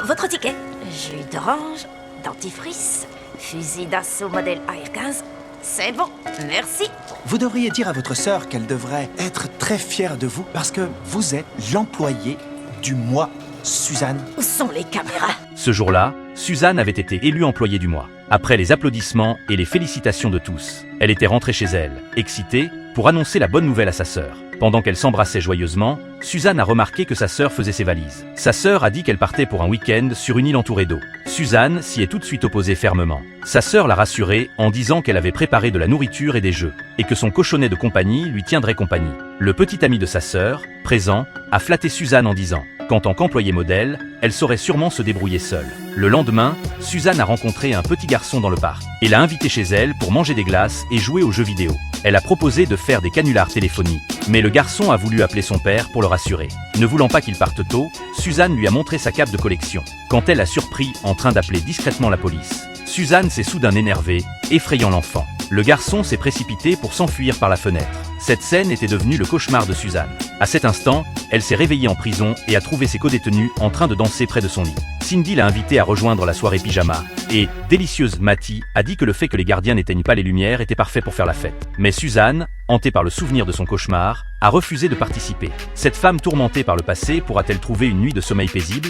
Votre ticket. Jus d'orange, dentifrice, fusil d'assaut modèle AR-15. C'est bon, merci. Vous devriez dire à votre sœur qu'elle devrait être très fière de vous parce que vous êtes l'employé du mois, Suzanne. Où sont les caméras? Ce jour-là, Suzanne avait été élue employée du mois. Après les applaudissements et les félicitations de tous, elle était rentrée chez elle, excitée, pour annoncer la bonne nouvelle à sa sœur. Pendant qu'elle s'embrassait joyeusement, Suzanne a remarqué que sa sœur faisait ses valises. Sa sœur a dit qu'elle partait pour un week-end sur une île entourée d'eau. Suzanne s'y est tout de suite opposée fermement. Sa sœur l'a rassurée en disant qu'elle avait préparé de la nourriture et des jeux, et que son cochonnet de compagnie lui tiendrait compagnie. Le petit ami de sa sœur, présent, a flatté Suzanne en disant qu'en tant qu'employée modèle, elle saurait sûrement se débrouiller seule. Le lendemain, Suzanne a rencontré un petit garçon dans le parc et l'a invité chez elle pour manger des glaces et jouer aux jeux vidéo. Elle a proposé de faire des canulars téléphoniques, mais le garçon a voulu appeler son père pour le rassurer. Ne voulant pas qu'il parte tôt, Suzanne lui a montré sa cape de collection. Quand elle a surpris en train d'appeler discrètement la police, Suzanne s'est soudain énervée, effrayant l'enfant. Le garçon s'est précipité pour s'enfuir par la fenêtre. Cette scène était devenue le cauchemar de Suzanne. À cet instant, elle s'est réveillée en prison et a trouvé ses codétenus en train de danser près de son lit. Cindy l'a invitée à rejoindre la soirée pyjama, et délicieuse Matty a dit que le fait que les gardiens n'éteignent pas les lumières était parfait pour faire la fête. Mais Suzanne, hantée par le souvenir de son cauchemar, a refusé de participer. Cette femme tourmentée par le passé pourra-t-elle trouver une nuit de sommeil paisible?